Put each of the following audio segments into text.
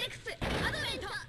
ZX アドベント。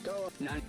go. None.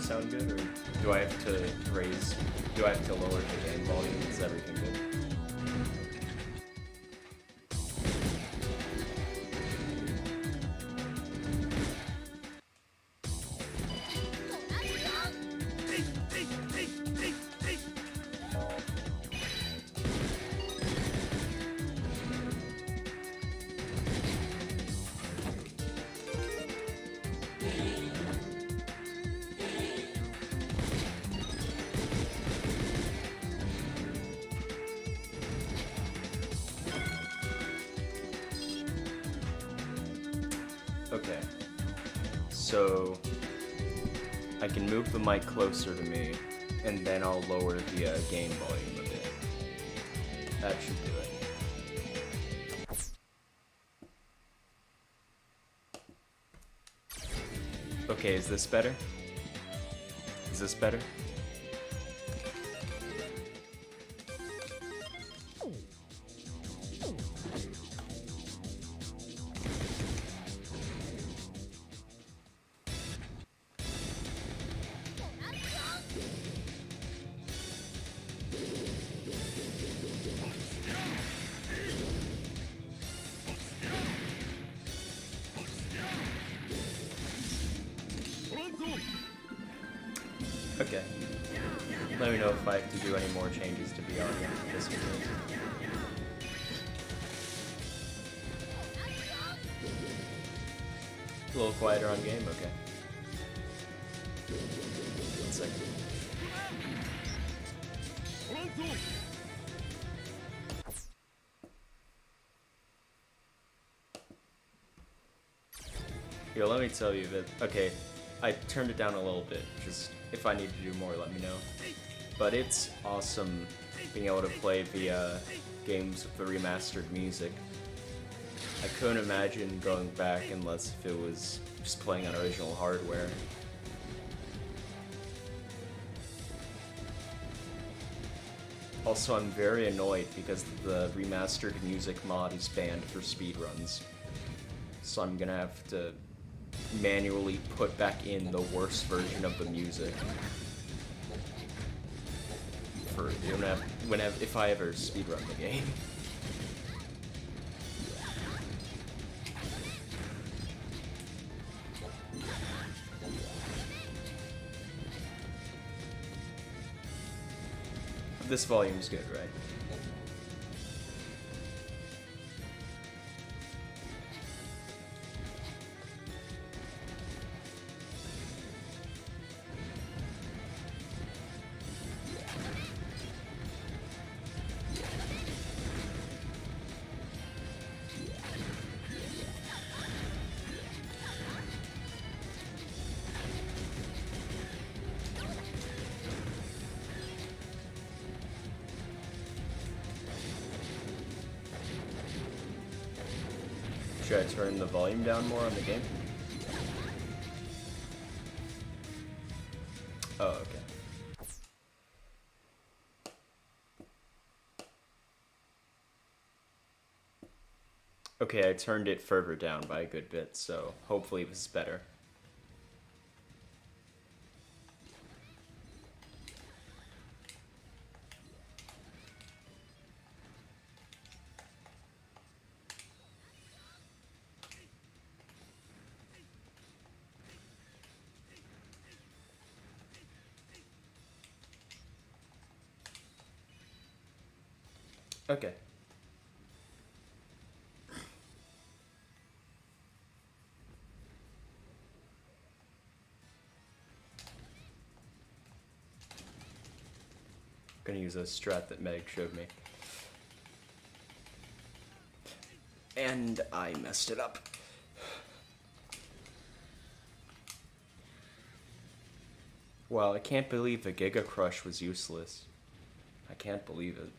sound good, or do I have to raise? Do I have to lower the game volume? Is everything good? Okay, so I can move the mic closer to me, and then I'll lower the gain volume a bit. That should do it. Okay, is this better? Is this better? Okay. Let me know if I have to do any more changes to be on this video. A little quieter on game? Okay. 1 second. Yo, let me tell you that, okay, I turned it down a little bit, just if I need to do more, let me know. But it's awesome being able to play the games with the remastered music. I couldn't imagine going back unless if it was just playing on original hardware. Also, I'm very annoyed because the remastered music mod is banned for speedruns. So I'm gonna have to manually put back in the worst version of the music for if I ever speedrun the game. This volume's good, right? Should I turn the volume down more on the game? Oh, okay. Okay, I turned it further down by a good bit, so hopefully this is better. Okay. I'm gonna use a strat that Meg showed me. And I messed it up. Wow, I can't believe the Giga Crush was useless. I can't believe it.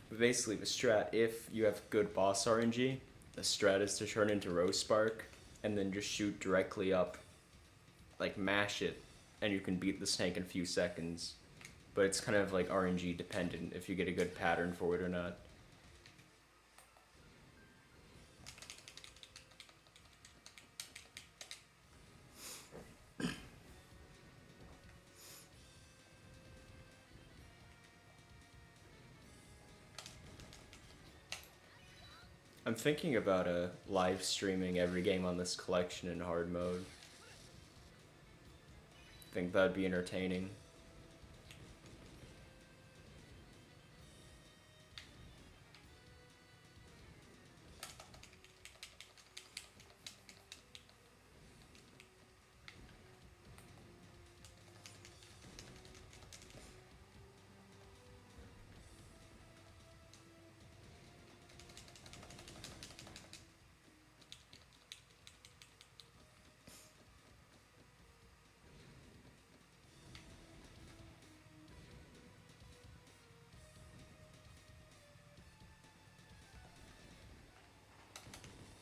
But basically, the strat, if you have good boss RNG, the strat is to turn into Rose Spark, and then just shoot directly up, like mash it, and you can beat the snake in a few seconds. But it's kind of like RNG dependent, if you get a good pattern for it or not. I'm thinking about live streaming every game on this collection in hard mode. Think that'd be entertaining.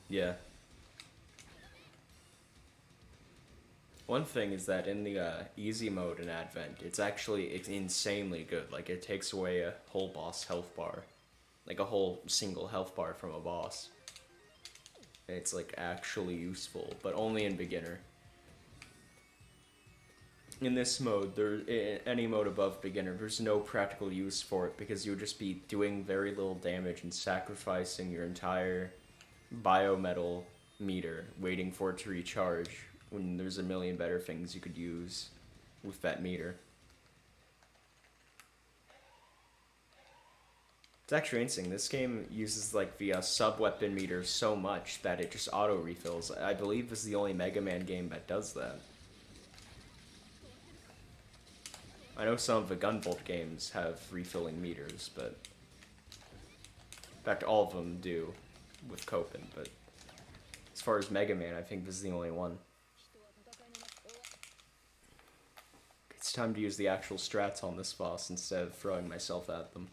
Yeah. One thing is that in the easy mode in Advent, it's insanely good. Like, it takes away a whole boss health bar. Like, a whole single health bar from a boss. And it's, like, actually useful, but only in beginner. In this mode, in any mode above beginner, there's no practical use for it because you would just be doing very little damage and sacrificing your entire biometal meter, waiting for it to recharge when there's a million better things you could use with that meter. It's actually interesting. This game uses like the sub-weapon meter so much that it just auto-refills. I believe this is the only Mega Man game that does that. I know some of the Gunvolt games have refilling meters, but in fact all of them do with Copen, but as far as Mega Man, I think this is the only one. It's time to use the actual strats on this boss instead of throwing myself at them.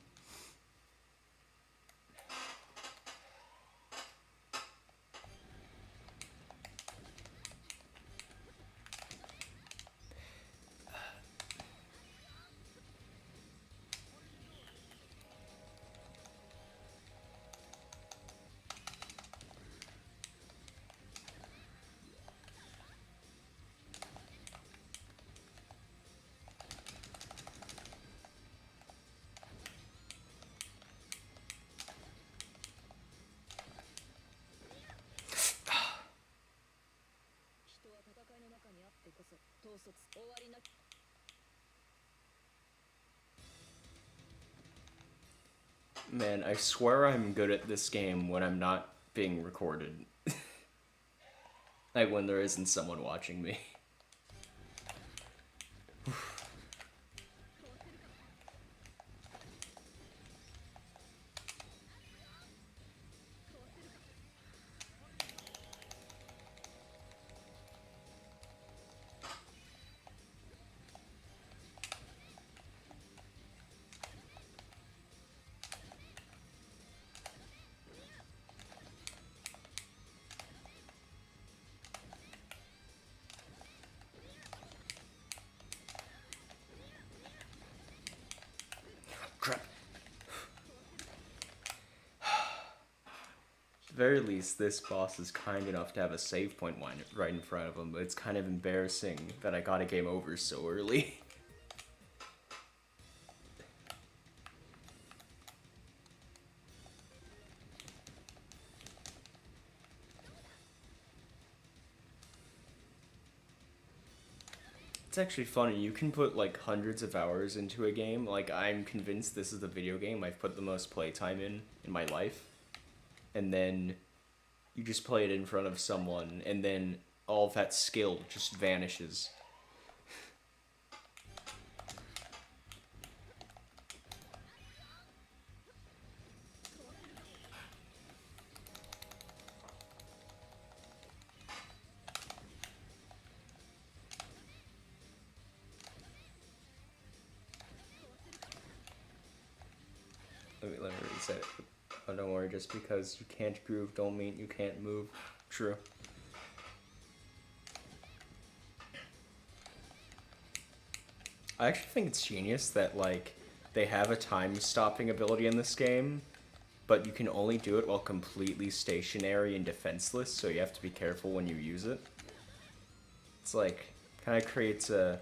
Man, I swear I'm good at this game when I'm not being recorded. Like when there isn't someone watching me. Crap. At the very least, this boss is kind enough to have a save point right in front of him, but it's kind of embarrassing that I got a game over so early. It's actually funny, you can put like hundreds of hours into a game. Like, I'm convinced this is the video game I've put the most playtime in my life. And then you just play it in front of someone, and then all of that skill just vanishes. Let me reset it. Oh, don't worry, just because you can't groove don't mean you can't move. True. I actually think it's genius that, like, they have a time-stopping ability in this game, but you can only do it while completely stationary and defenseless, so you have to be careful when you use it. It's like, kind of creates a...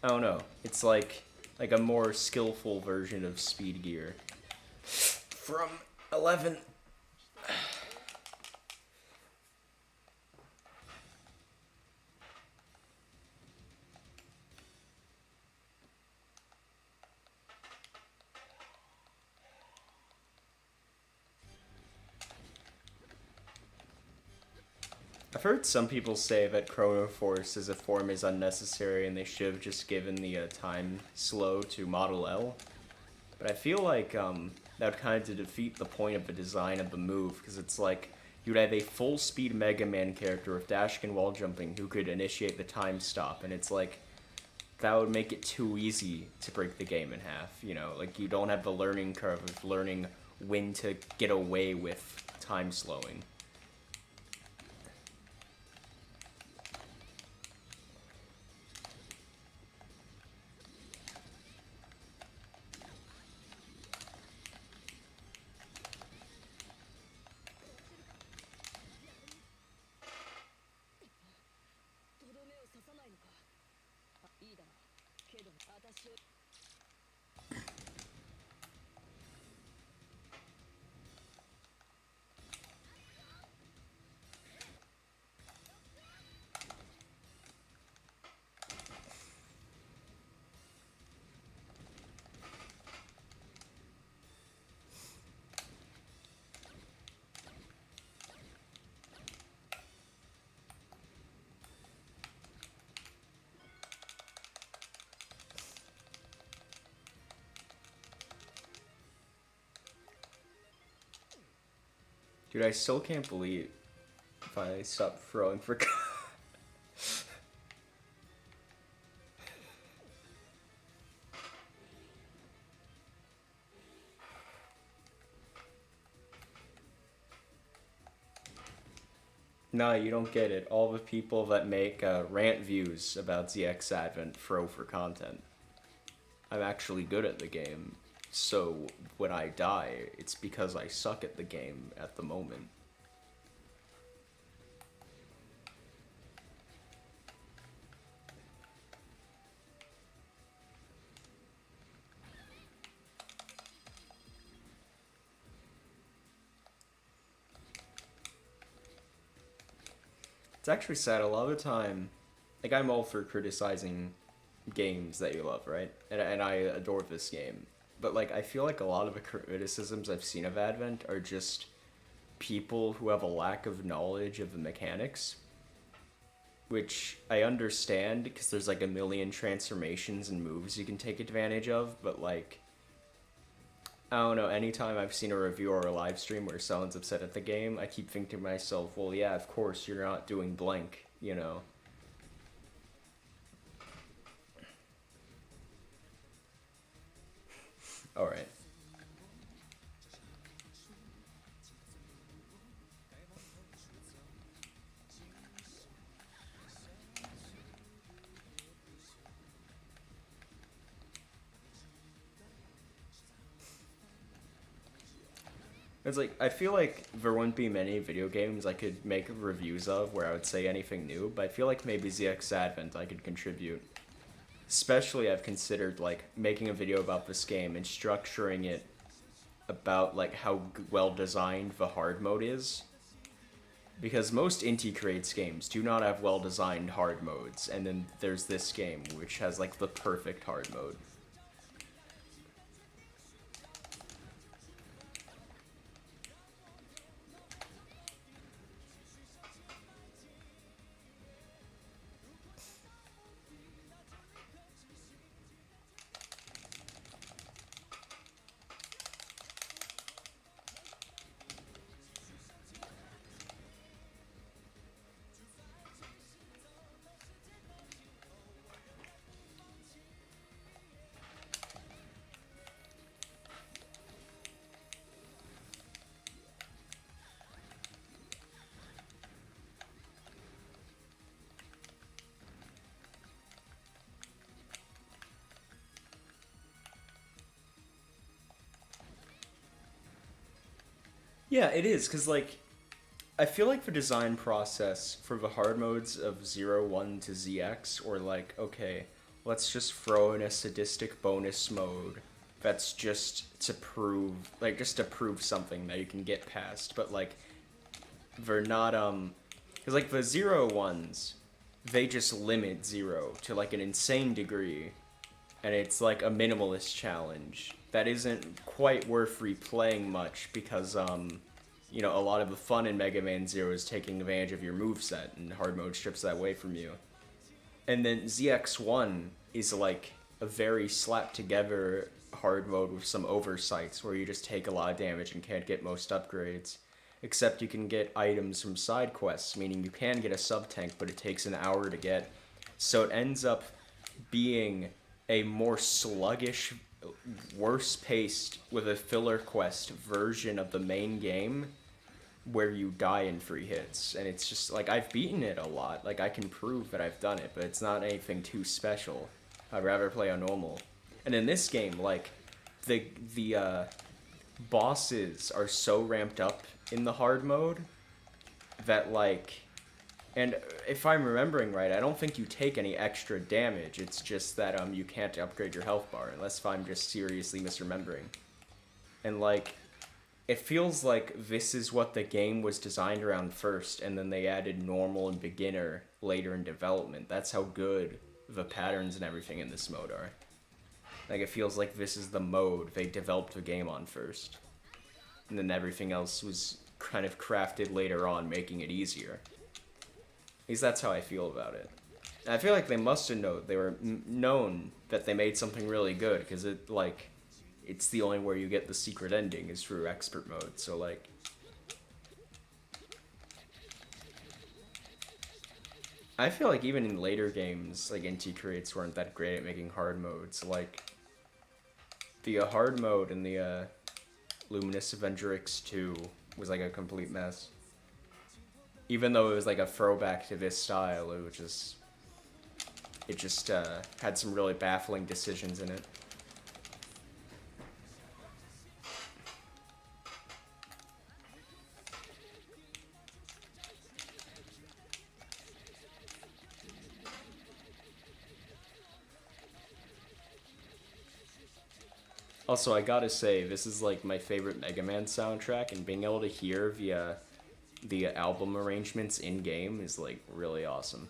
I don't know. It's like a more skillful version of Speed Gear. From 11. I've heard some people say that Chrono Force as a form is unnecessary and they should have just given the time slow to Model L. But I feel like that would kind of defeat the point of the design of the move, because it's like you'd have a full speed Mega Man character with dash and wall jumping who could initiate the time stop, and it's like that would make it too easy to break the game in half, you know? Like, you don't have the learning curve of learning when to get away with time slowing. Dude, I still can't believe if I stop throwing for... No, you don't get it. All the people that make rant views about ZX Advent throw for content. I'm actually good at the game, so when I die, it's because I suck at the game at the moment. It's actually sad a lot of the time, like I'm all for criticizing games that you love, right? And I adore this game. But like I feel like a lot of the criticisms I've seen of Advent are just people who have a lack of knowledge of the mechanics, which I understand because there's like a million transformations and moves you can take advantage of, but like I don't know, anytime I've seen a review or a live stream where someone's upset at the game, I keep thinking to myself, well, yeah, of course, you're not doing blank, you know? Alright. It's like, I feel like there wouldn't be many video games I could make reviews of where I would say anything new, but I feel like maybe ZX Advent I could contribute. Especially I've considered like making a video about this game and structuring it about like how well designed the hard mode is. Because most Inti Creates games do not have well designed hard modes, and then there's this game which has like the perfect hard mode. Yeah, it is, because, like, I feel like the design process for the hard modes of 0, 1 to ZX, or like, okay, let's just throw in a sadistic bonus mode that's just to prove, like, just to prove something that you can get past, but, like, they're not, because, like, the 0 ones, they just limit 0 to, like, an insane degree, and it's, like, a minimalist challenge that isn't quite worth replaying much, because, you know, a lot of the fun in Mega Man Zero is taking advantage of your moveset, and hard mode strips that away from you. And then ZX1 is like a very slapped together hard mode with some oversights where you just take a lot of damage and can't get most upgrades. Except you can get items from side quests, meaning you can get a sub-tank, but it takes an hour to get. So it ends up being a more sluggish, worse paced, with a filler quest version of the main game where you die in 3 hits. And it's just, like, I've beaten it a lot. Like, I can prove that I've done it, but it's not anything too special. I'd rather play on normal. And in this game, like, the bosses are so ramped up in the hard mode that, like, and if I'm remembering right, I don't think you take any extra damage. It's just that you can't upgrade your health bar, unless if I'm just seriously misremembering. And, like, it feels like this is what the game was designed around first, and then they added normal and beginner later in development. That's how good the patterns and everything in this mode are. Like, it feels like this is the mode they developed the game on first. And then everything else was kind of crafted later on, making it easier. At least that's how I feel about it. And I feel like they must have known, they were known that they made something really good, because it, like, it's the only way you get the secret ending is through expert mode, so, like... I feel like even in later games, like, NT Creates weren't that great at making hard modes. Like, the hard mode in the Luminous Avenger X2 was, like, a complete mess. Even though it was, like, a throwback to this style, it was just... It just had some really baffling decisions in it. Also, I gotta say, this is like my favorite Mega Man soundtrack, and being able to hear the album arrangements in game is like really awesome.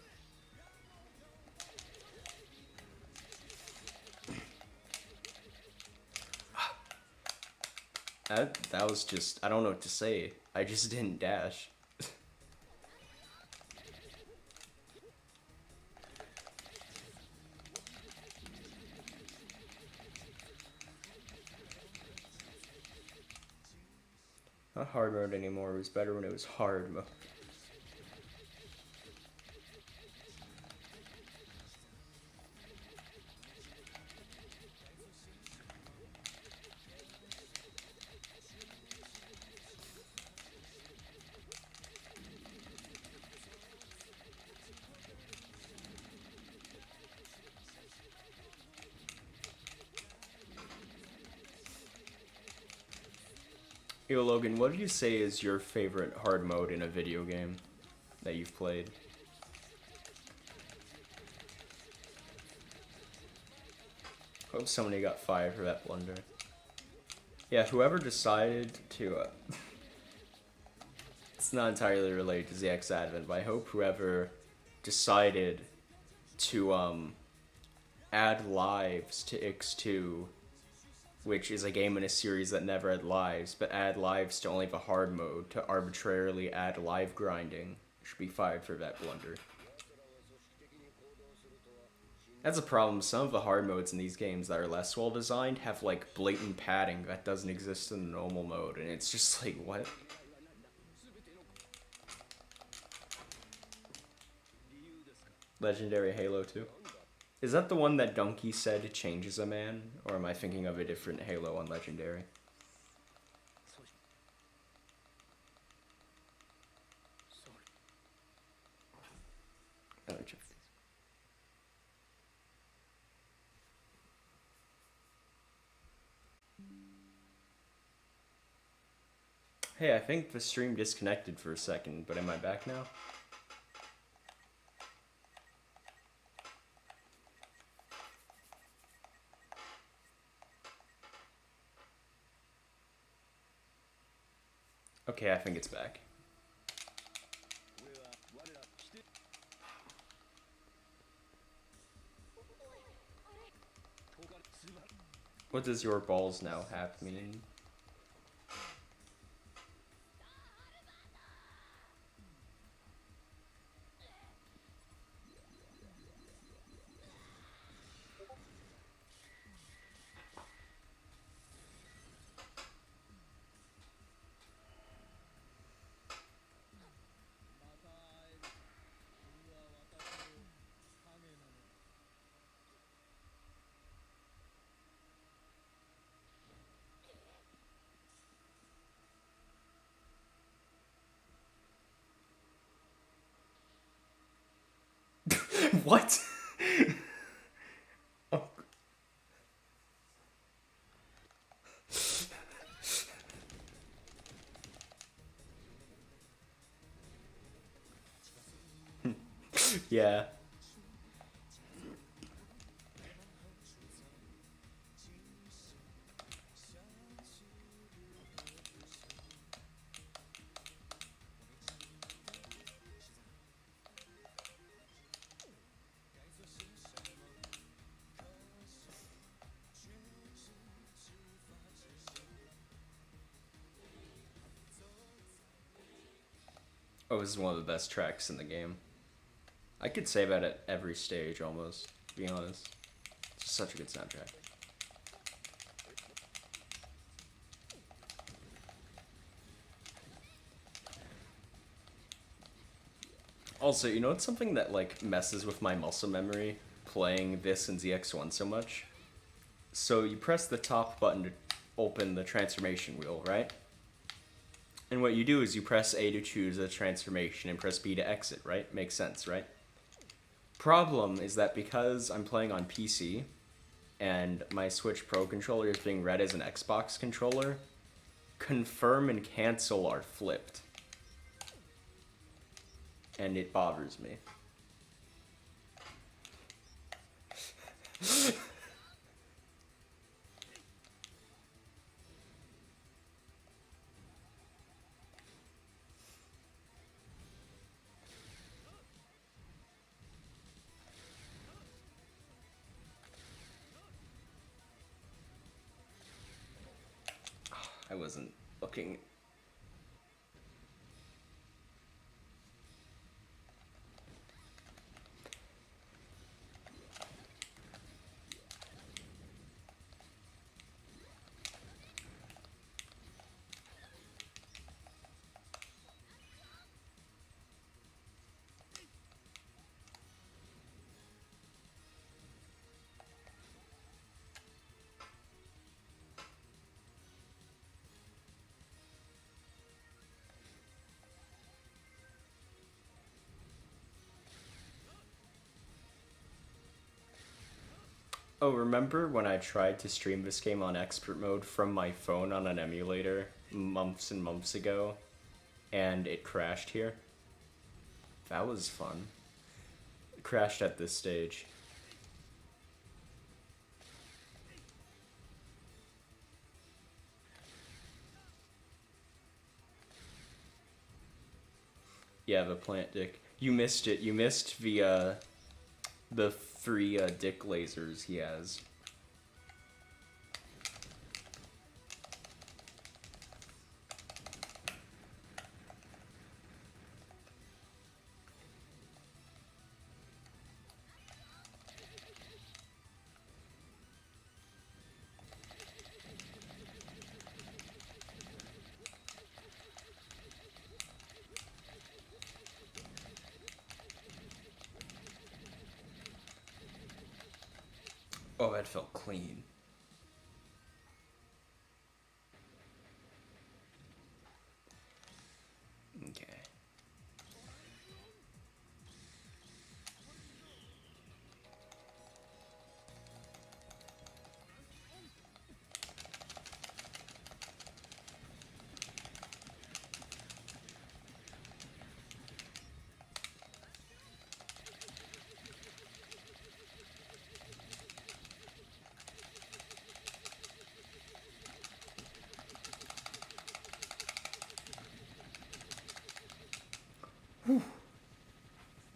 That was just, I don't know what to say. I just didn't dash. Not hard mode anymore, it was better when it was hard mode. Yo, Logan, what do you say is your favorite hard mode in a video game that you've played? Hope somebody got fired for that blunder. Yeah, whoever decided to... it's not entirely related to ZX Advent, but I hope whoever decided to add lives to X2, which is a game in a series that never had lives, but add lives to only the hard mode to arbitrarily add live grinding, should be fired for that blunder. That's a problem. Some of the hard modes in these games that are less well designed have like blatant padding that doesn't exist in the normal mode, and it's just like, what? Legendary Halo 2. Is that the one that Donkey said changes a man? Or am I thinking of a different Halo on Legendary? Hey, I think the stream disconnected for a second, but am I back now? Okay, I think it's back. What does your balls now have mean? What? Oh. Yeah. Oh, this is one of the best tracks in the game. I could say that at every stage, almost, to be honest. It's such a good soundtrack. Also, you know what's something that, like, messes with my muscle memory? Playing this in ZX1 so much? So you press the top button to open the transformation wheel, right? And what you do is you press A to choose a transformation and press B to exit, right? Makes sense, right? Problem is that because I'm playing on PC and my Switch Pro controller is being read as an Xbox controller, confirm and cancel are flipped. And it bothers me. I wasn't looking. Oh, remember when I tried to stream this game on expert mode from my phone on an emulator months and months ago, and it crashed here? That was fun. It crashed at this stage. Yeah, the plant dick. You missed it. You missed the three dick lasers he has. Oh, that felt clean. Okay.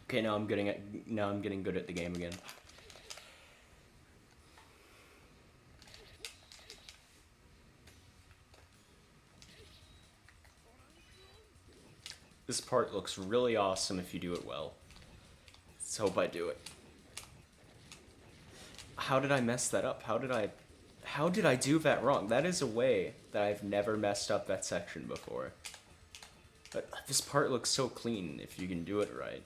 Okay, now I'm getting good at the game again. This part looks really awesome if you do it well. Let's hope I do it. How did I mess that up? How did I do that wrong? That is a way that I've never messed up that section before. But this part looks so clean if you can do it right.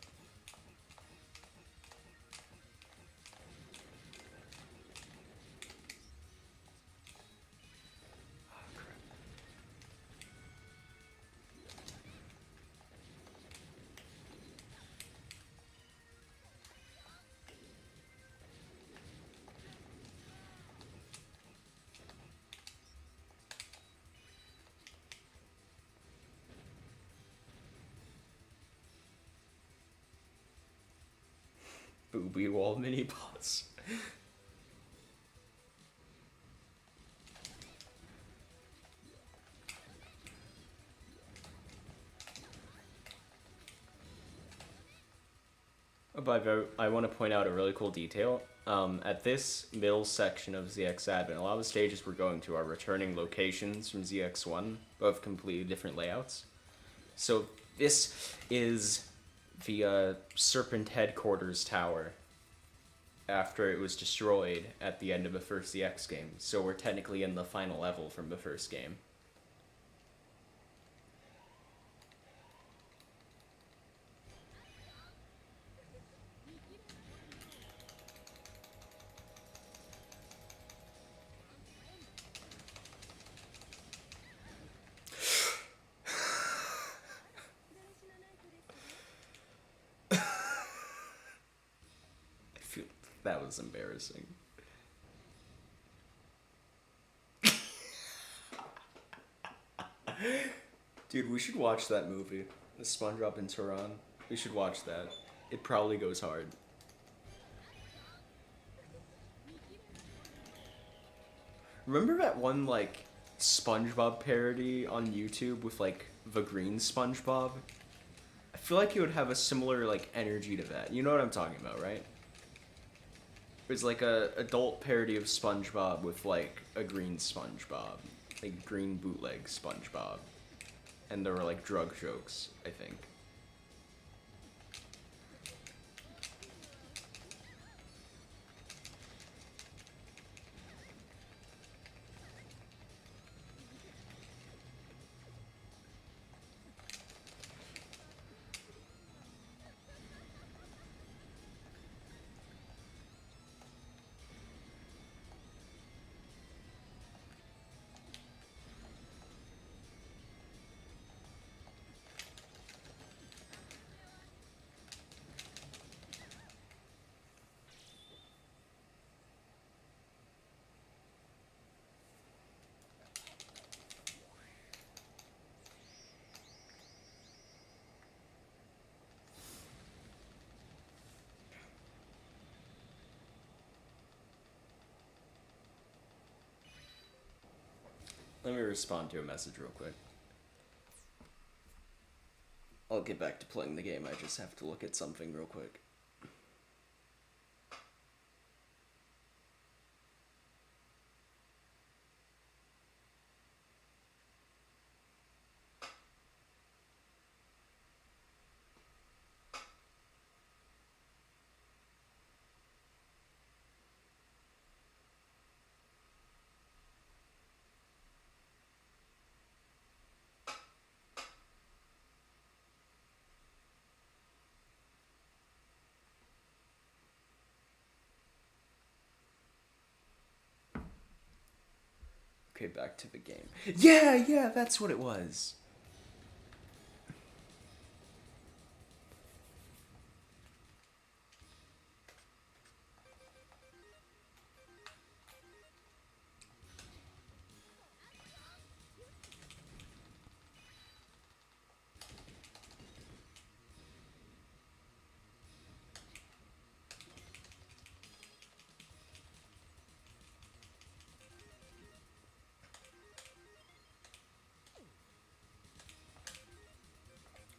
Booby wall mini boss. But I want to point out a really cool detail. At this middle section of ZX Advent, a lot of the stages we're going to are returning locations from ZX1, but have completely different layouts. So this is the Serpent Headquarters Tower after it was destroyed at the end of the first ZX game. So we're technically in the final level from the first game. That was embarrassing. Dude, we should watch that movie. The SpongeBob in Tehran. We should watch that. It probably goes hard. Remember that one, like, SpongeBob parody on YouTube with, like, the green SpongeBob? I feel like it would have a similar, like, energy to that. You know what I'm talking about, right? It's like a adult parody of SpongeBob with like a green SpongeBob, like green bootleg SpongeBob, and there were like drug jokes, I think. Let me respond to a message real quick. I'll get back to playing the game, I just have to look at something real quick. Okay, back to the game. Yeah, that's what it was.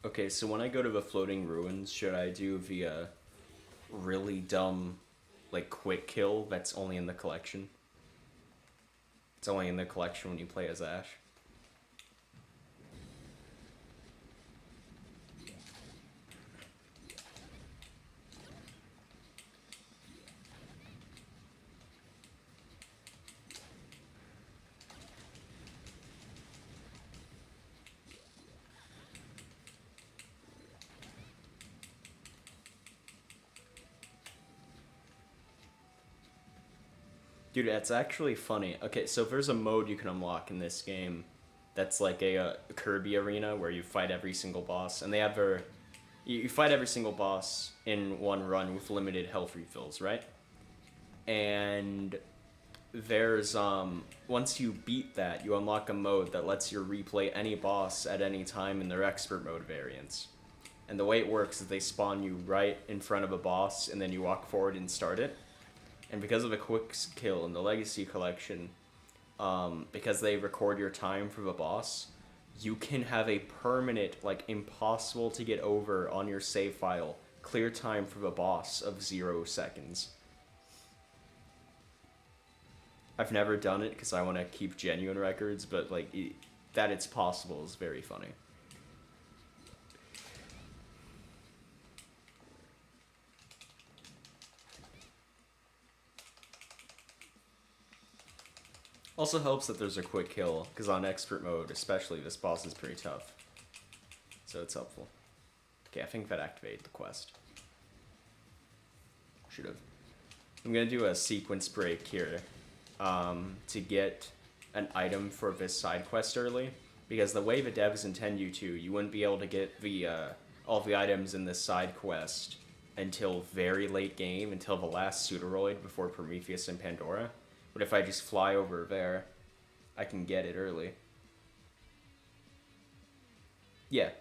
Okay, so when I go to the floating ruins, should I do the really dumb, like, quick kill that's only in the collection? It's only in the collection when you play as Ash. Dude, that's actually funny. Okay, so there's a mode you can unlock in this game that's like a Kirby arena where you fight every single boss, and they have their... You fight every single boss in one run with limited health refills, right? And there's, once you beat that, you unlock a mode that lets you replay any boss at any time in their expert mode variants. And the way it works is they spawn you right in front of a boss, and then you walk forward and start it. And because of a quick kill in the Legacy Collection, because they record your time for the boss, you can have a permanent, like, impossible to get over on your save file clear time for the boss of 0 seconds. I've never done it because I want to keep genuine records, but, like, that it's possible is very funny. Also helps that there's a quick kill, because on expert mode, especially, this boss is pretty tough. So it's helpful. Okay, I think that activated the quest. Should've. I'm gonna do a sequence break here, to get an item for this side quest early, because the way the devs intend you to, you wouldn't be able to get the, all the items in this side quest until very late game, until the last Pseudoroid before Prometheus and Pandora. But if I just fly over there, I can get it early. Yeah.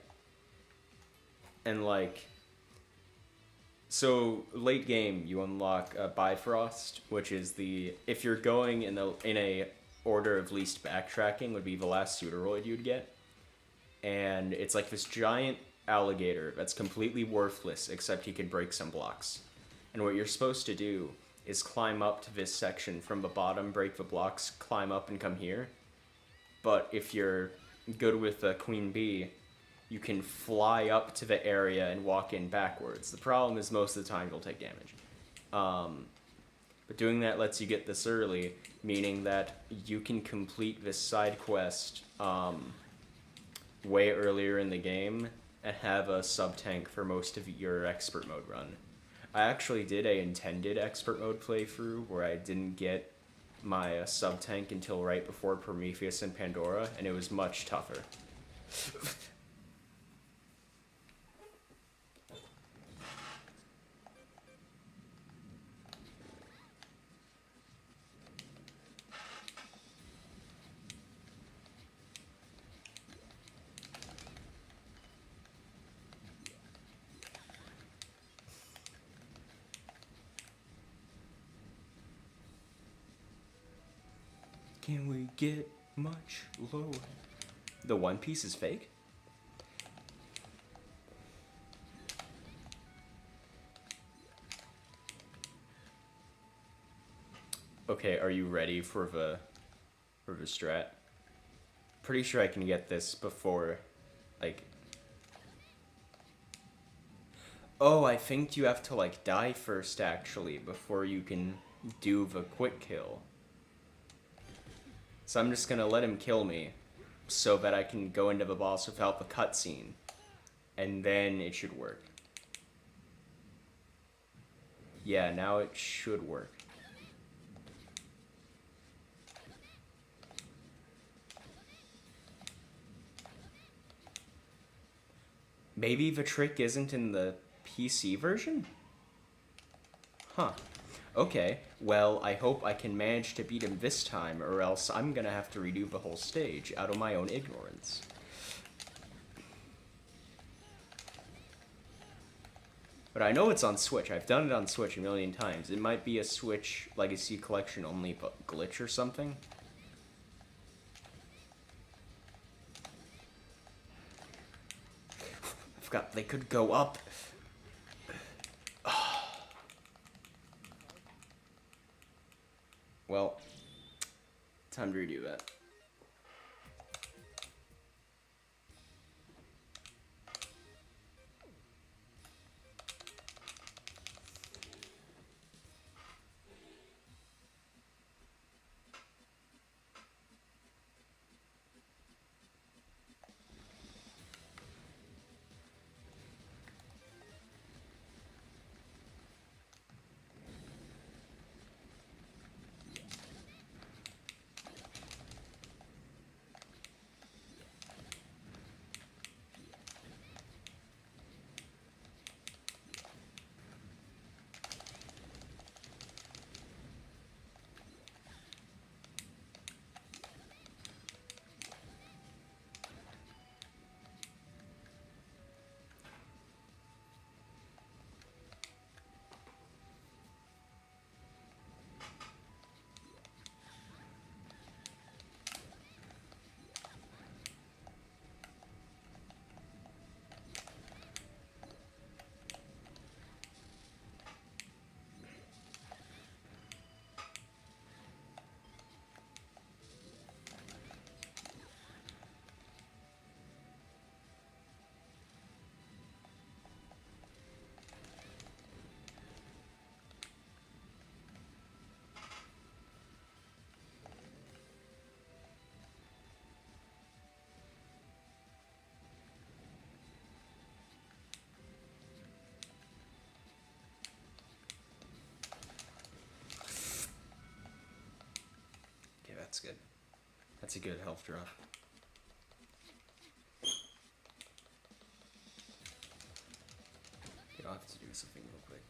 And, like, so late game you unlock Bifrost, which is the, if you're going in a order of least backtracking, would be the last Pseudoroid you'd get. And it's like this giant alligator that's completely worthless, except he can break some blocks. And what you're supposed to do is climb up to this section from the bottom, break the blocks, climb up and come here. But if you're good with Queen Bee, you can fly up to the area and walk in backwards. The problem is most of the time you'll take damage. But doing that lets you get this early, meaning that you can complete this side quest way earlier in the game and have a sub-tank for most of your expert mode run. I actually did a intended expert mode playthrough where I didn't get my sub-tank until right before Prometheus and Pandora, and it was much tougher. Can we get much lower? The One Piece is fake? Okay, are you ready for the strat? Pretty sure I can get this before, like... Oh, I think you have to, like, die first, actually, before you can do the quick kill. So I'm just gonna let him kill me, so that I can go into the boss without the cutscene. And then it should work. Yeah, now it should work. Maybe the trick isn't in the PC version? Huh. Okay, well, I hope I can manage to beat him this time, or else I'm gonna have to redo the whole stage out of my own ignorance. But I know it's on Switch. I've done it on Switch a million times. It might be a Switch Legacy Collection only glitch or something. I forgot they could go up. Well, time to redo that. that's good. That's a good health drop. Okay, I'll have to do something real quick.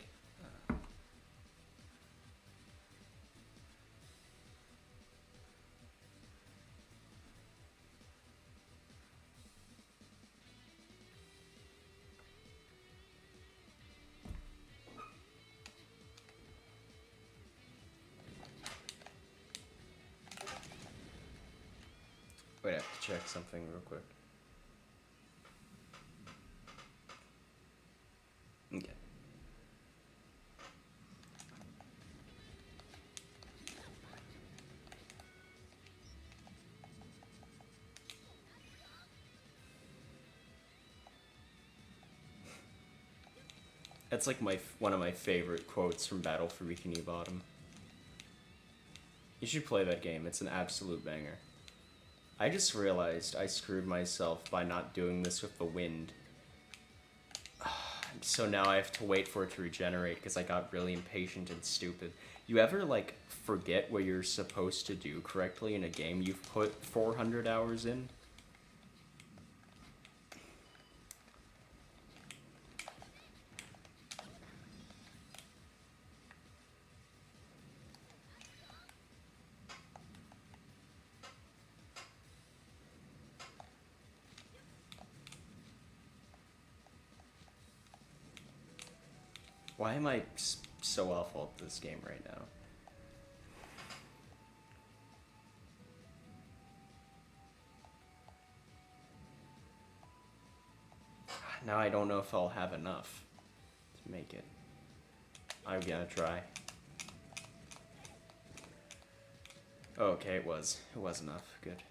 Wait, I have to check something real quick. Okay. That's like one of my favorite quotes from Battle for Bikini Bottom. You should play that game. It's an absolute banger. I just realized I screwed myself by not doing this with the wind. So now I have to wait for it to regenerate because I got really impatient and stupid. You ever, like, forget what you're supposed to do correctly in a game you've put 400 hours in? Why am I so awful at this game right now? Now I don't know if I'll have enough to make it. I'm gonna try. Oh, okay, it was enough. Good.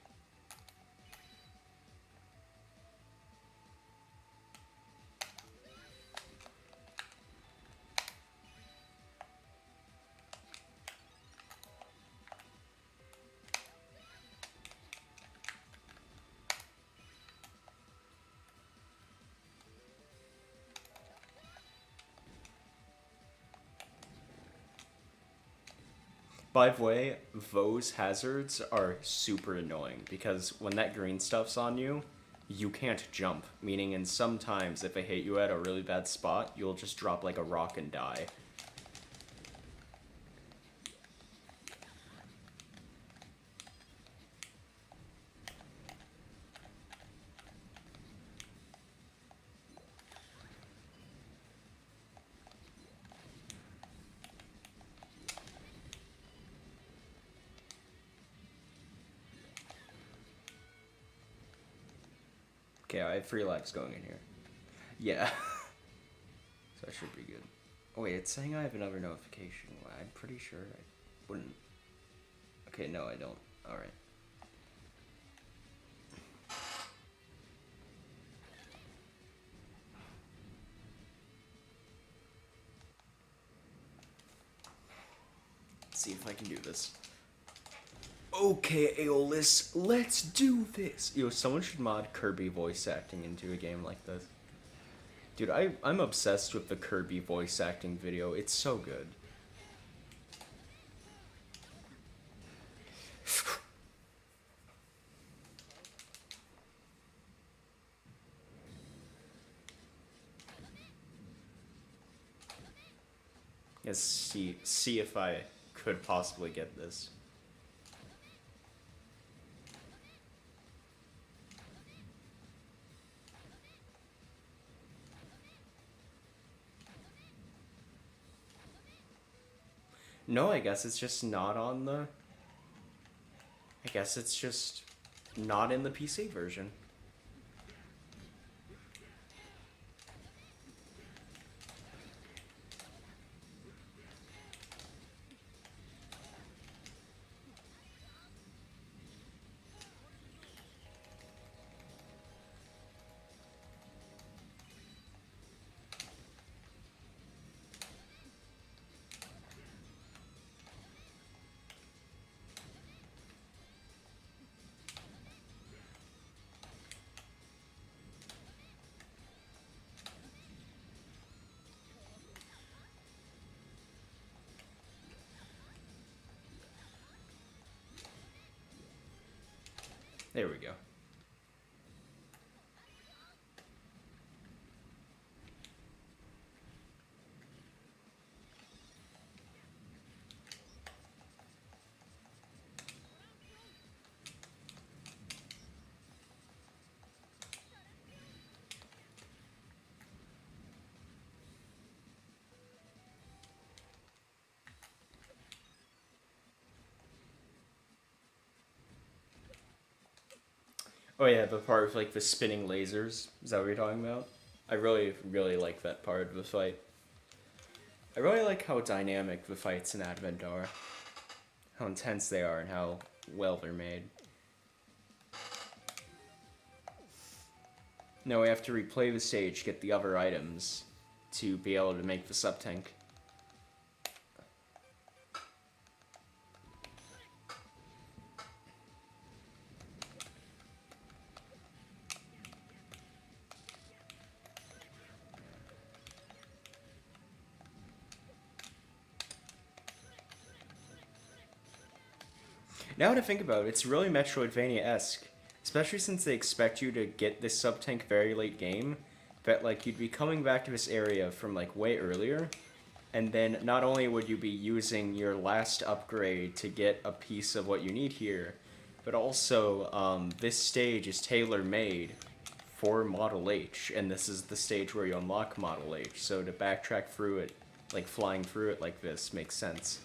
By the way, those hazards are super annoying because when that green stuff's on you, you can't jump. Meaning, in sometimes if they hit you at a really bad spot, you'll just drop like a rock and die. Okay, I have 3 lives going in here. Yeah. So I should be good. Oh wait, it's saying I have another notification. Well, I'm pretty sure I wouldn't. Okay, no, I don't. Alright. Let's see if I can do this. Okay, Aeolus, let's do this! Yo, someone should mod Kirby voice acting into a game like this. Dude, I'm obsessed with the Kirby voice acting video. It's so good. Let's see if I could possibly get this. No, I guess it's just not on the... I guess it's just not in the PC version. There we go. Oh yeah, the part with like the spinning lasers. Is that what you're talking about? I really, really like that part of the fight. I really like how dynamic the fights in Advent are. How intense they are and how well they're made. Now we have to replay the stage, get the other items to be able to make the sub-tank. Now to think about it, it's really Metroidvania-esque. Especially since they expect you to get this sub-tank very late game. But like you'd be coming back to this area from like way earlier. And then not only would you be using your last upgrade to get a piece of what you need here, but also this stage is tailor-made for Model H, and this is the stage where you unlock Model H, so to backtrack through it, like flying through it like this, makes sense.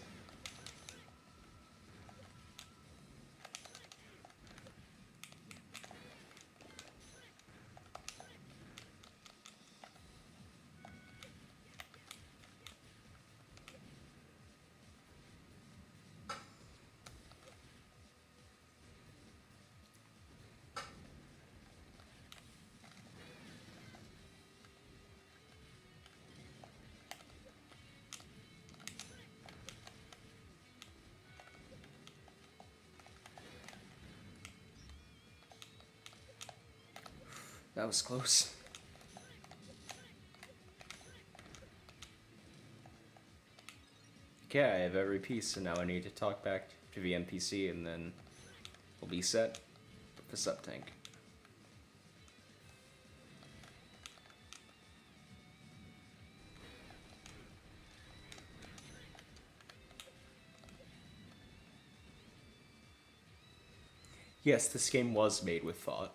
That was close. Okay, I have every piece, so now I need to talk back to the NPC, and then we'll be set with the sub-tank. Yes, this game was made with thought.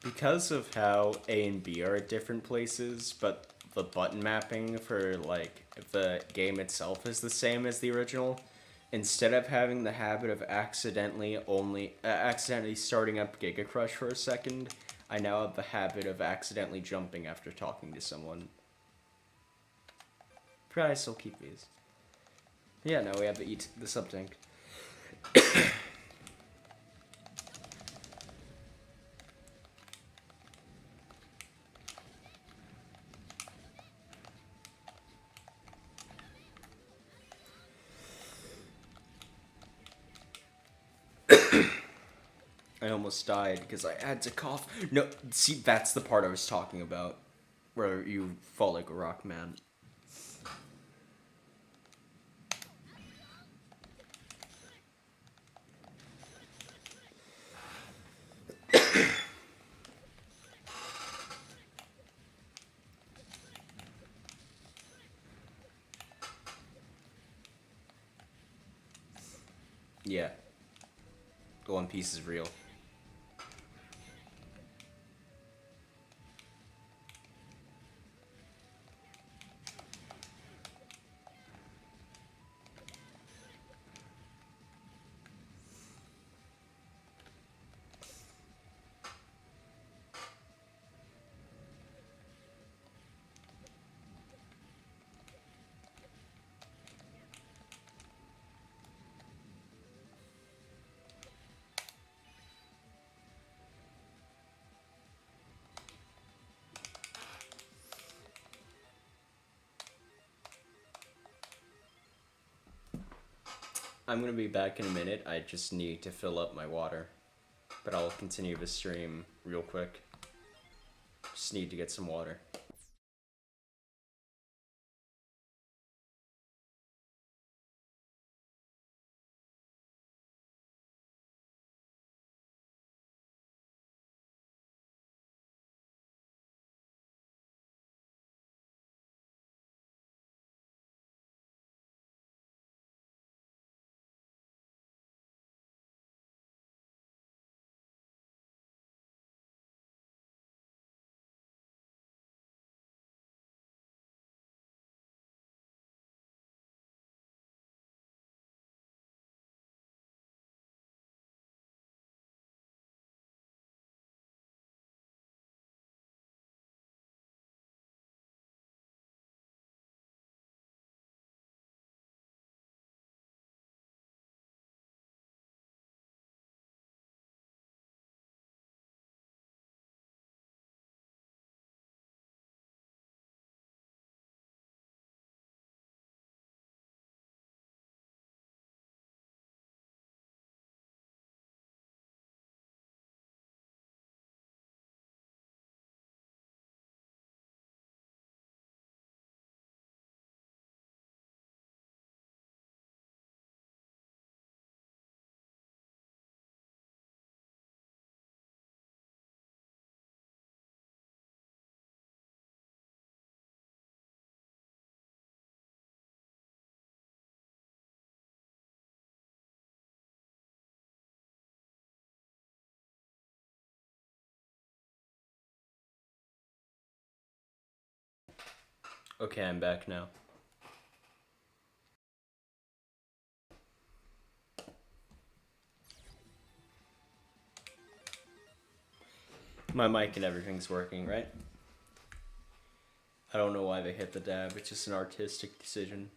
Because of how A and B are at different places, but the button mapping for like the game itself is the same as the original, instead of having the habit of accidentally starting up Giga Crush for a second, I now have the habit of accidentally jumping after talking to someone. Probably still keep these. Yeah, now we have to eat the sub-tank. I almost died because I had to cough. No, see, that's the part I was talking about. Where you fall like a Rockman. Yeah. The One Piece is real. I'm gonna be back in a minute. I just need to fill up my water. But I'll continue the stream real quick. Just need to get some water. Okay, I'm back now. My mic and everything's working, right? I don't know why they hit the dab. It's just an artistic decision.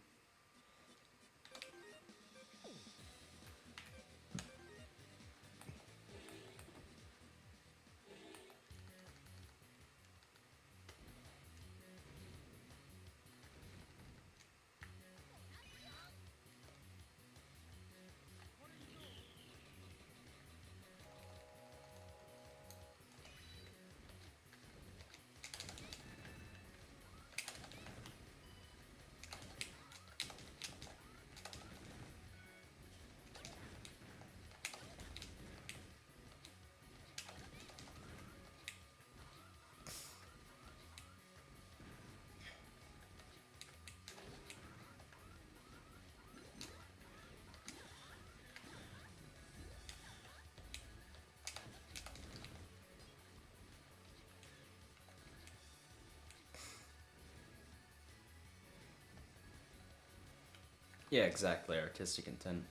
Yeah, exactly. Artistic intent.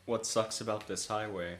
What sucks about this highway?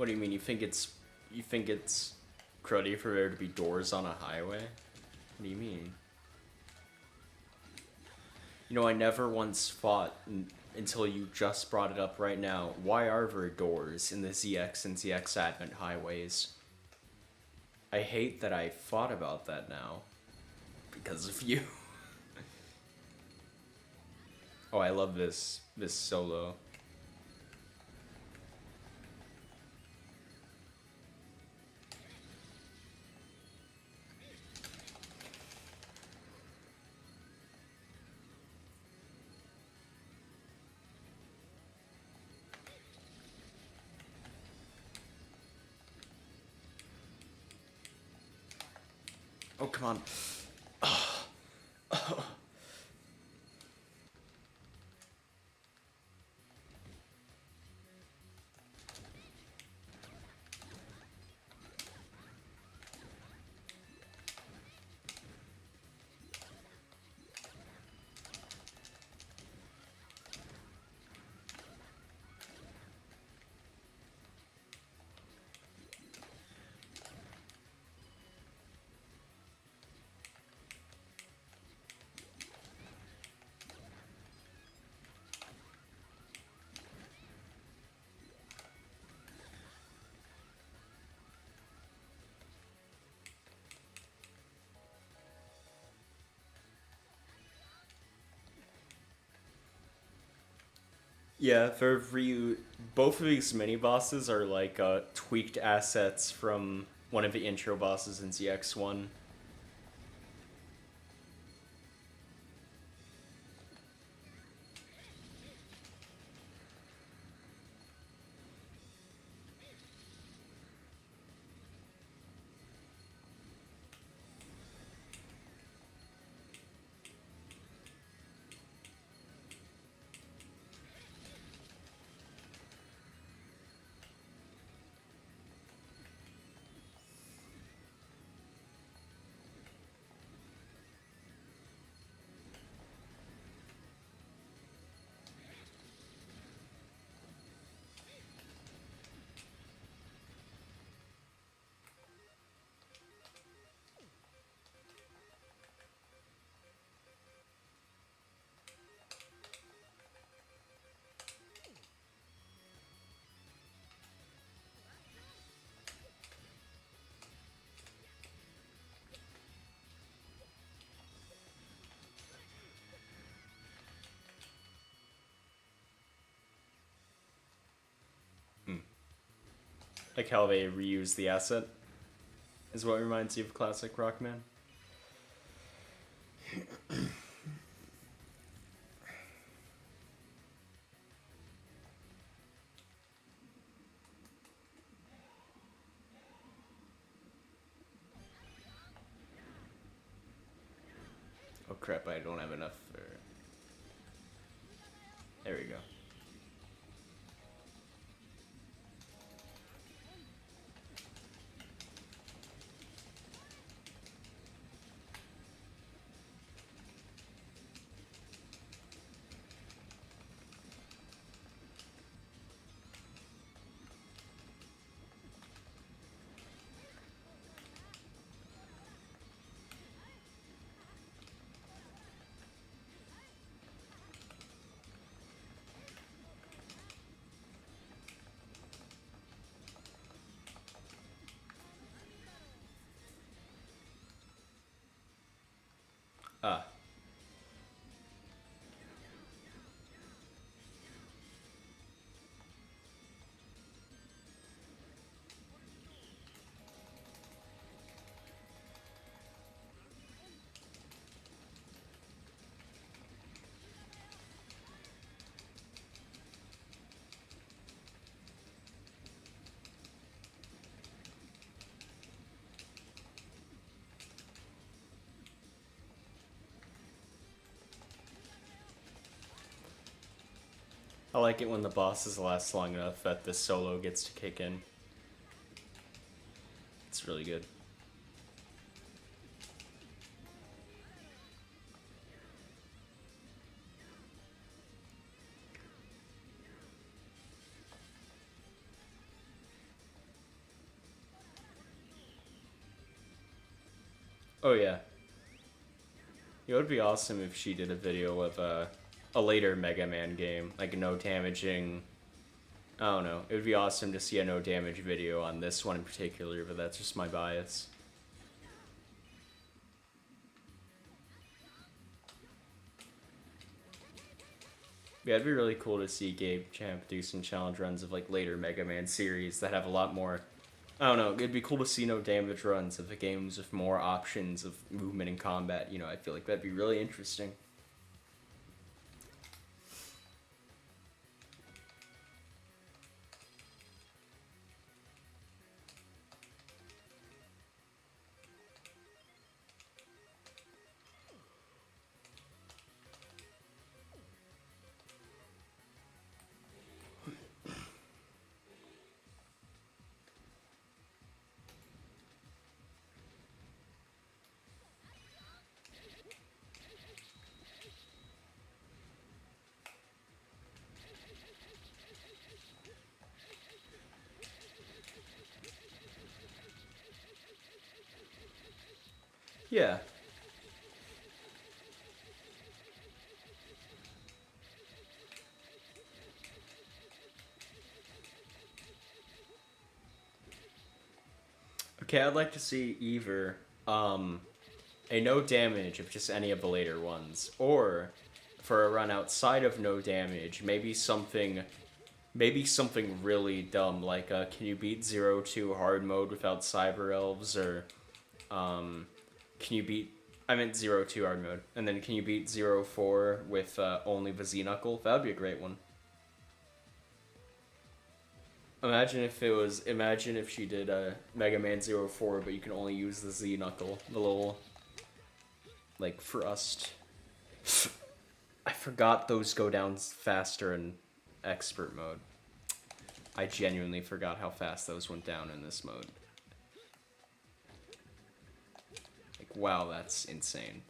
What do you mean? You think it's cruddy for there to be doors on a highway? What do you mean? You know, I never once thought until you just brought it up right now. Why are there doors in the ZX and ZX Advent highways? I hate that I thought about that now. Because of you. Oh, I love this solo. Oh, come on. Yeah, both of these mini bosses are like tweaked assets from one of the intro bosses in ZX1. Like how they reuse the asset is what reminds you of classic Rockman. Oh crap, I don't have enough for... There we go. Ah. I like it when the bosses last long enough that the solo gets to kick in. It's really good. Oh yeah, it would be awesome if she did a video of a later Mega Man game, like no damaging. I don't know. It would be awesome to see a no damage video on this one in particular, but that's just my bias. Yeah, it'd be really cool to see Gabe Champ do some challenge runs of like later Mega Man series that have a lot more. I don't know. It'd be cool to see no damage runs of the games with more options of movement and combat. You know, I feel like that'd be really interesting. Yeah. Okay, I'd like to see either a no damage of just any of the later ones, or for a run outside of no damage, maybe something really dumb like can you beat 02 hard mode without cyber elves, or can you beat I meant 02 hard mode, and then can you beat 04 with only the Z Knuckle? That would be a great one. Imagine if she did a Mega Man 04, but you can only use the Z Knuckle, the little like thrust. I forgot those go down faster in expert mode. I genuinely forgot how fast those went down in this mode. Like, wow, that's insane.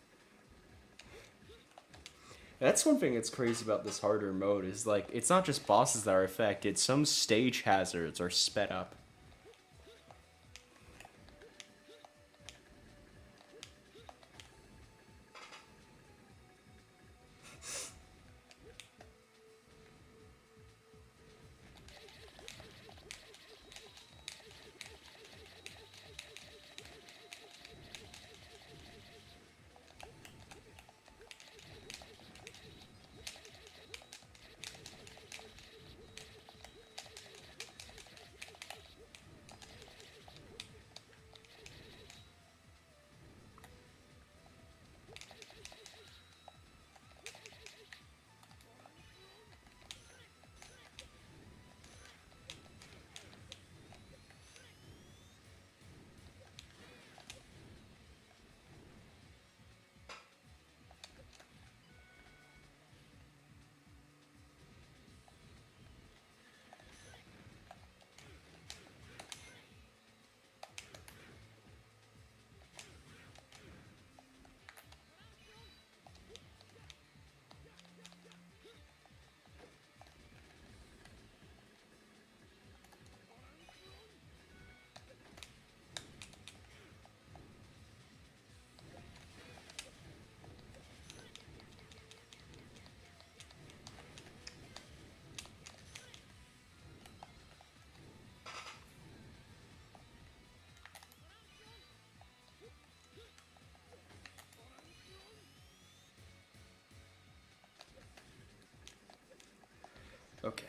That's one thing that's crazy about this harder mode is, like, it's not just bosses that are affected, some stage hazards are sped up. Okay.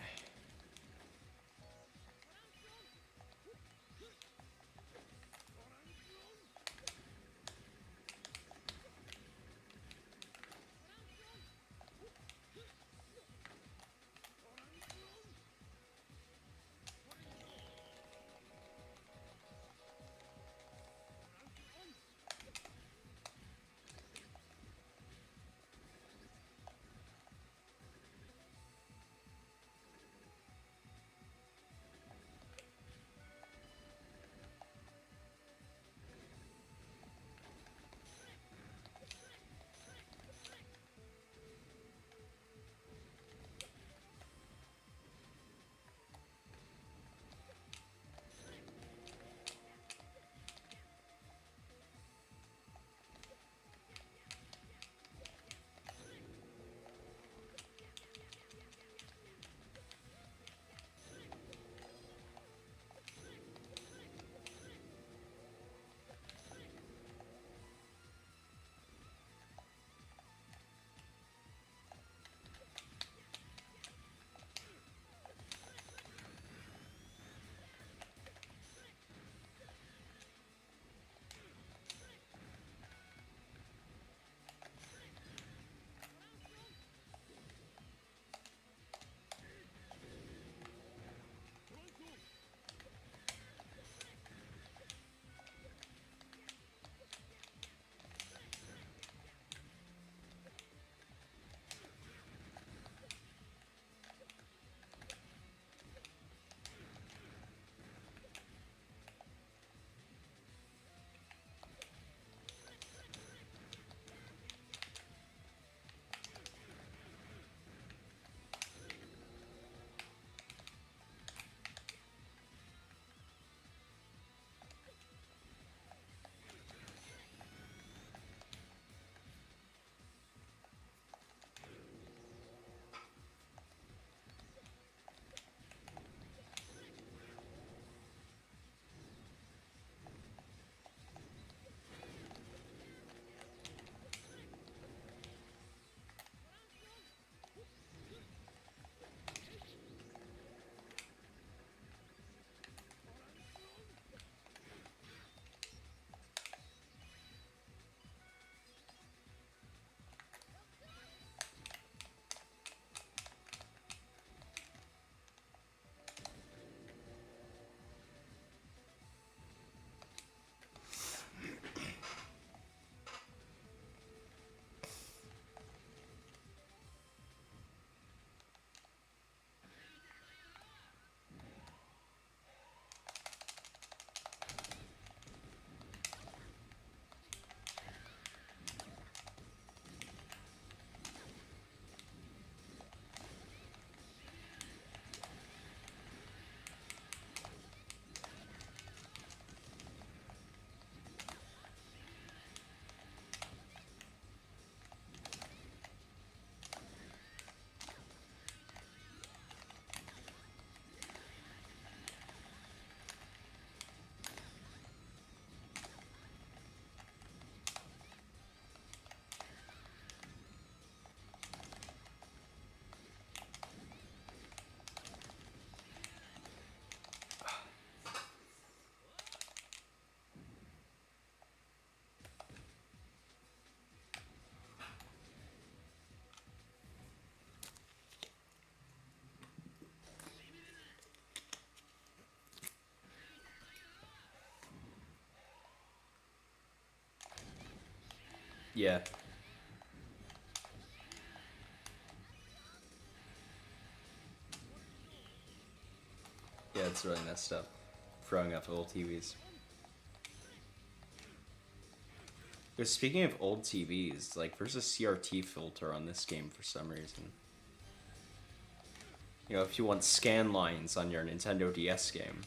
Yeah. Yeah, it's really messed up. Throwing up old TVs. But speaking of old TVs, like there's a CRT filter on this game for some reason. You know, if you want scan lines on your Nintendo DS game.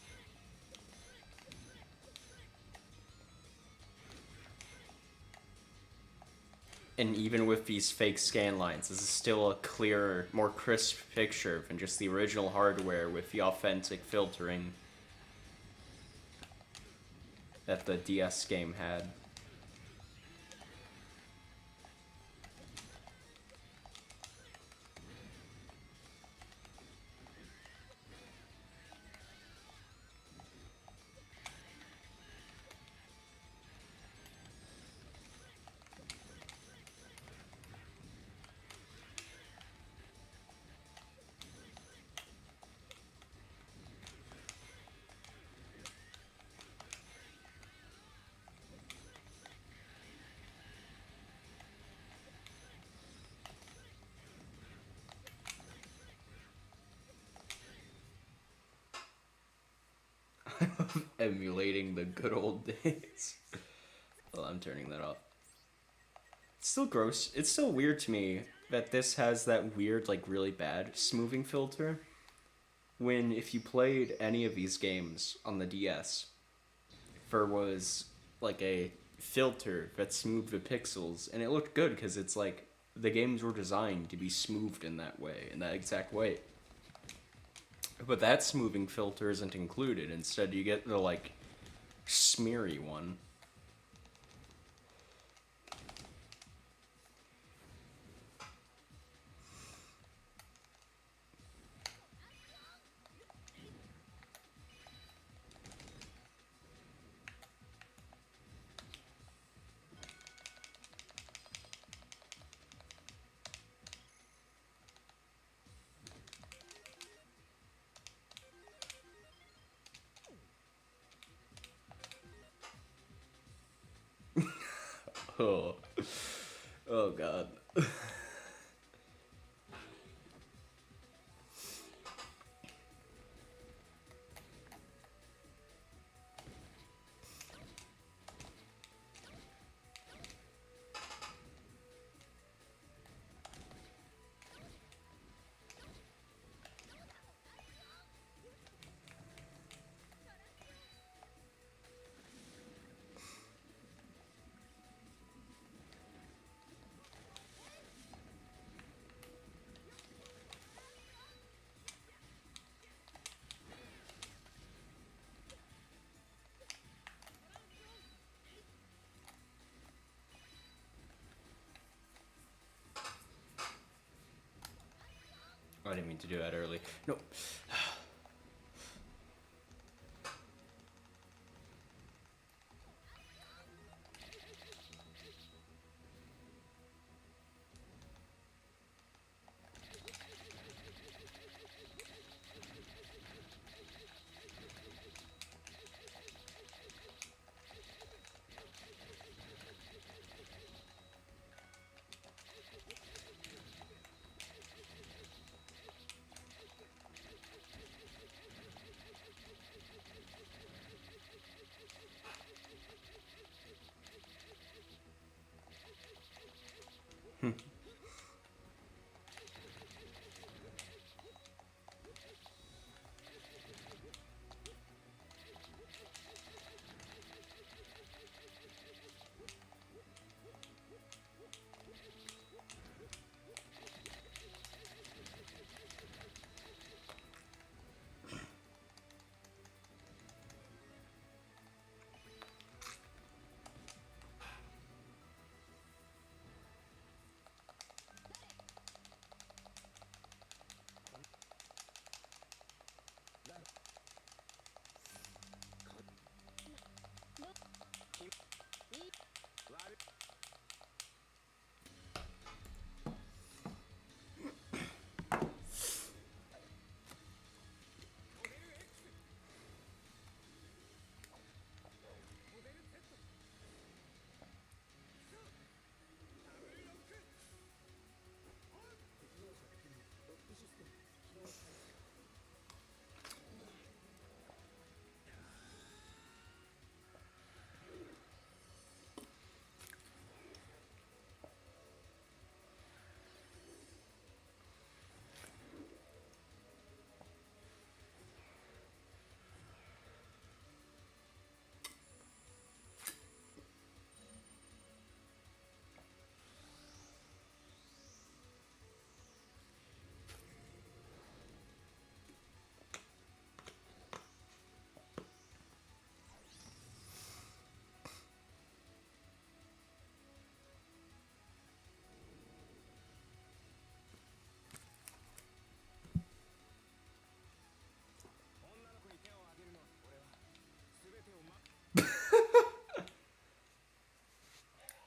And even with these fake scan lines, this is still a clearer, more crisp picture than just the original hardware with the authentic filtering that the DS game had. Emulating the good old days. Well, I'm turning that off. It's still gross. It's still weird to me that this has that weird, like, really bad smoothing filter. When, if you played any of these games on the DS, there was, like, a filter that smoothed the pixels, and it looked good because it's like the games were designed to be smoothed in that way, in that exact way. But that smoothing filter isn't included. Instead, you get the, like, smeary one. Oh. Oh, God. I didn't mean to do that early. No.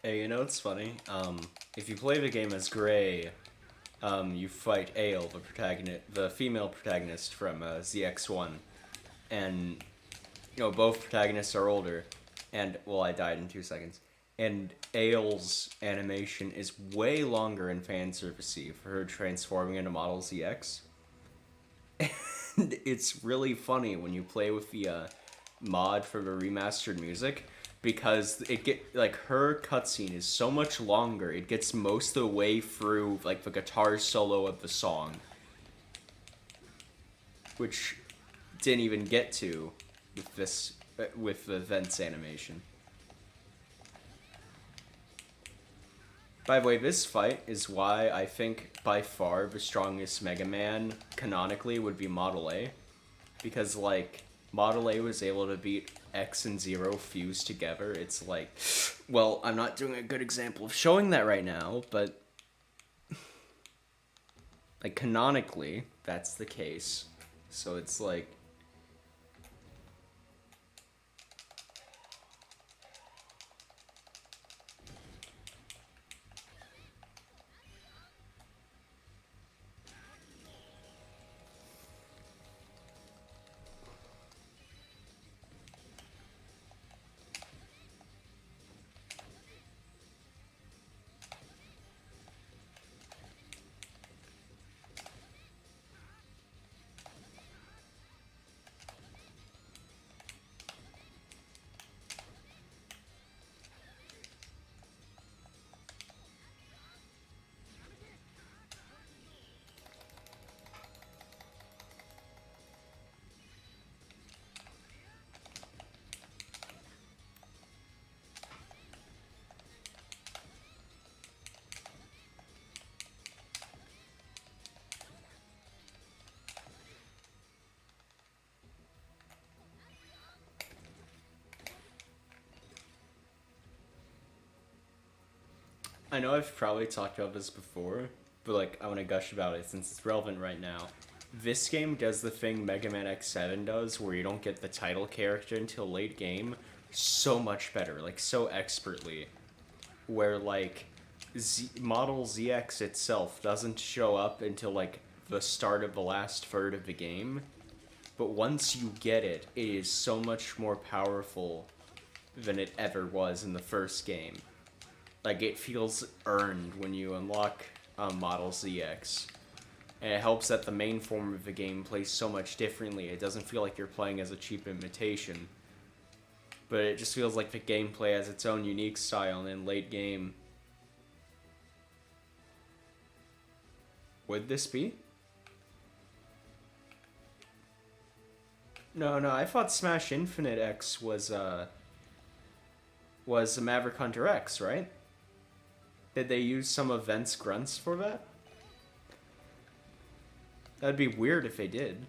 Hey, you know what's funny? If you play the game as Gray, you fight Ale, the female protagonist from ZX1, and both protagonists are older, and well, I died in 2 seconds. And Ale's animation is way longer and fan servicey for her transforming into Model ZX. And it's really funny when you play with the mod for the remastered music because her cutscene is so much longer. It gets most of the way through like the guitar solo of the song, which didn't even get to with the Vents animation. By the way, this fight is why I think by far the strongest Mega Man canonically would be Model A. Because, like, Model A was able to beat X and Zero fused together. It's like, well, I'm not doing a good example of showing that right now, but, like, canonically, that's the case. So it's like, I know I've probably talked about this before, but like I want to gush about it since it's relevant right now. This game does the thing Mega Man X7 does, where you don't get the title character until late game, so much better, like so expertly. Where like Model ZX itself doesn't show up until like the start of the last third of the game, but once you get it, it is so much more powerful than it ever was in the first game. Like, it feels earned when you unlock Model ZX. And it helps that the main form of the game plays so much differently. It doesn't feel like you're playing as a cheap imitation. But it just feels like the gameplay has its own unique style, and in late game... Would this be? No, I thought Smash Infinite X was a Maverick Hunter X, right? Did they use some of Vent's grunts for that? That'd be weird if they did.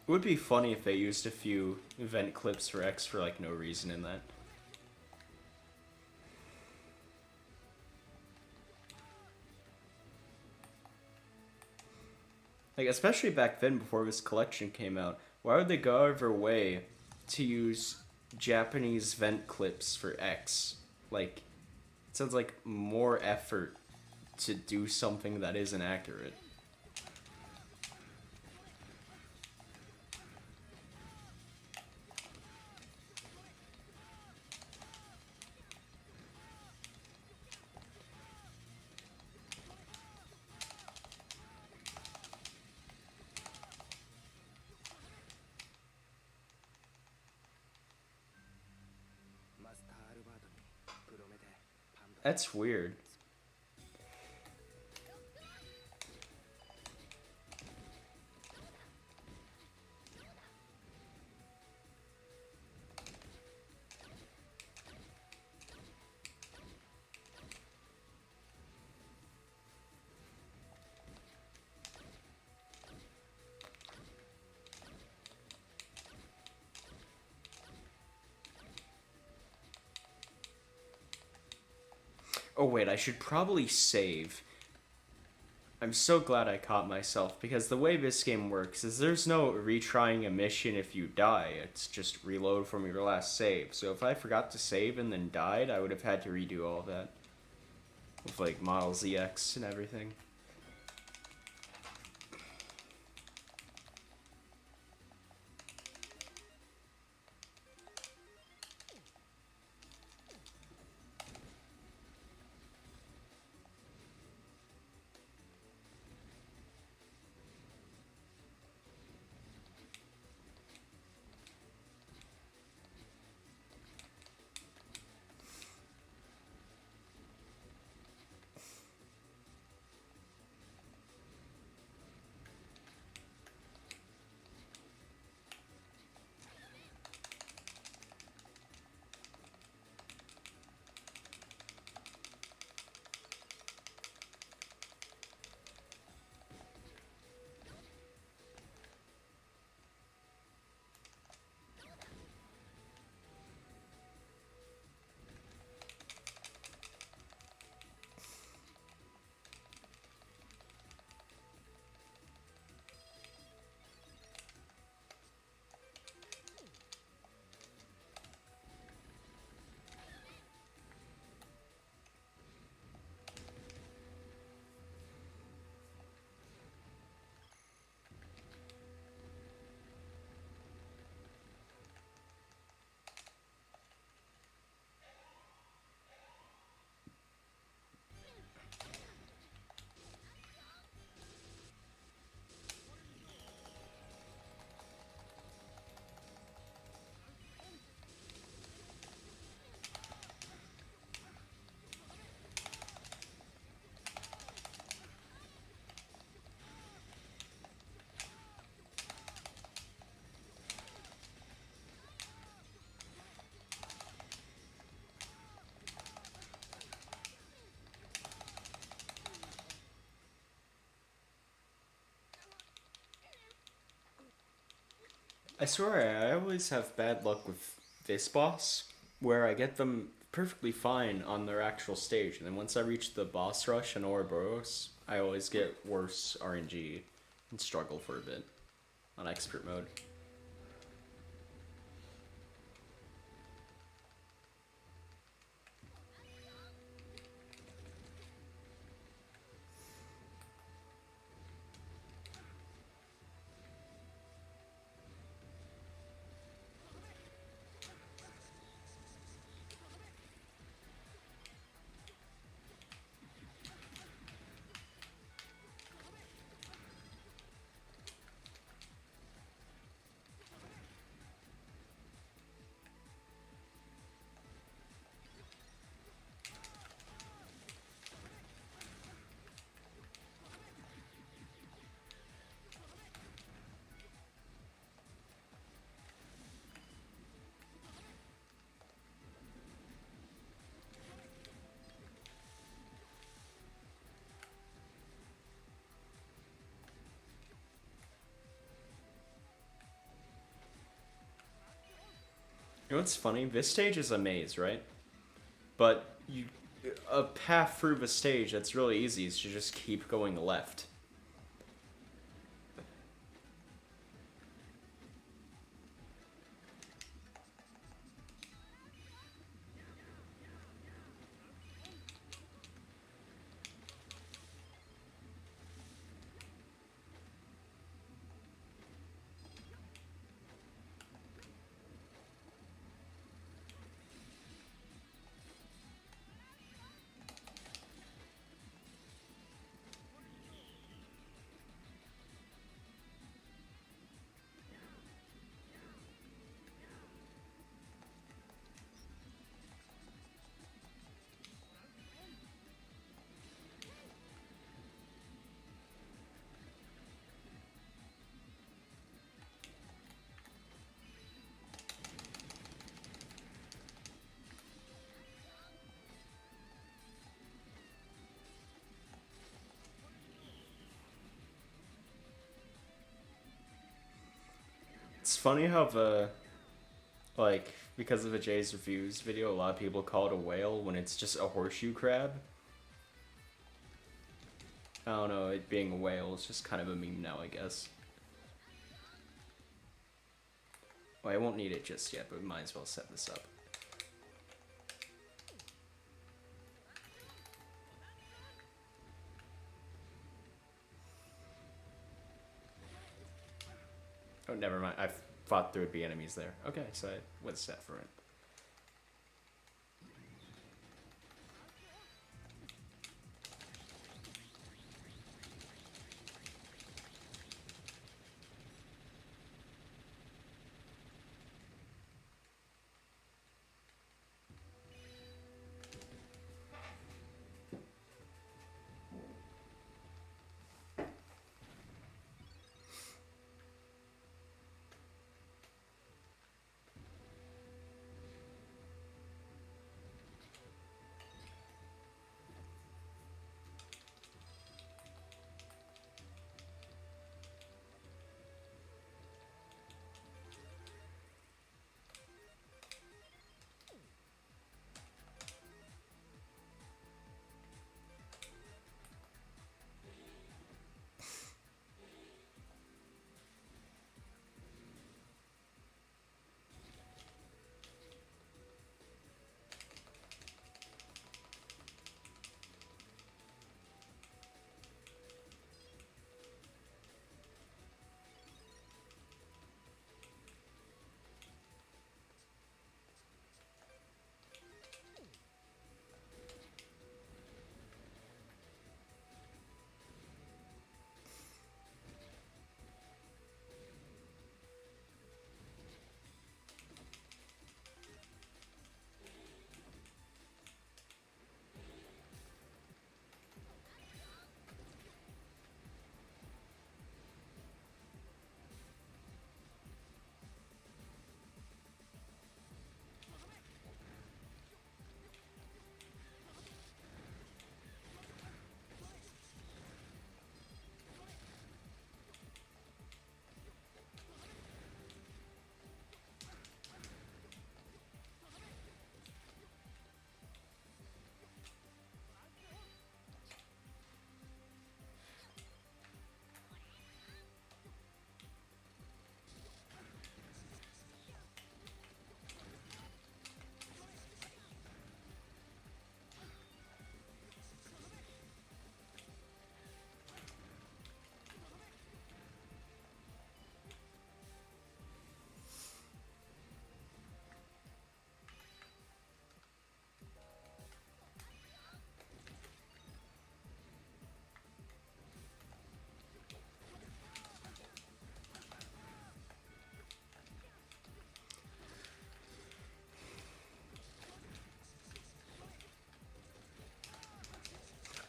It would be funny if they used a few event clips for X for like no reason in that. Like, especially back then before this collection came out, why would they go out of their way to use Japanese vent clips for X? Like, it sounds like more effort to do something that isn't accurate. That's weird. Oh wait, I should probably save. I'm so glad I caught myself, because the way this game works is there's no retrying a mission if you die. It's just reload from your last save. So if I forgot to save and then died, I would have had to redo all of that. With like Model ZX and everything. I swear, I always have bad luck with this boss, where I get them perfectly fine on their actual stage, and then once I reach the boss rush in Ouroboros, I always get worse RNG and struggle for a bit on expert mode. You know what's funny? This stage is a maze, right? But a path through the stage that's really easy is to just keep going left. It's funny how like, because of a Jay's Reviews video, a lot of people call it a whale when it's just a horseshoe crab. I don't know, it being a whale is just kind of a meme now, I guess. Well, I won't need it just yet, but we might as well set this up. Oh, never mind. I thought there would be enemies there. Okay, so I was set for it.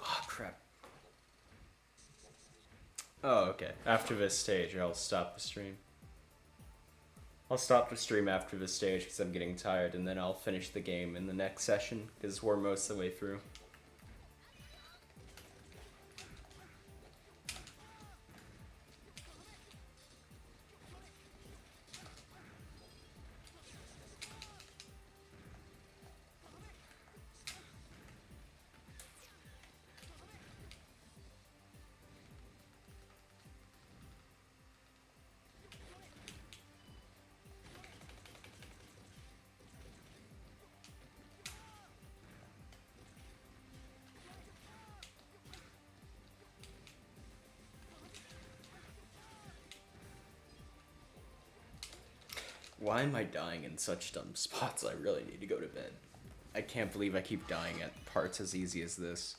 Oh, crap. Oh, okay. After this stage, I'll stop the stream. I'll stop the stream after this stage because I'm getting tired, and then I'll finish the game in the next session because we're most of the way through. Why am I dying in such dumb spots? I really need to go to bed. I can't believe I keep dying at parts as easy as this.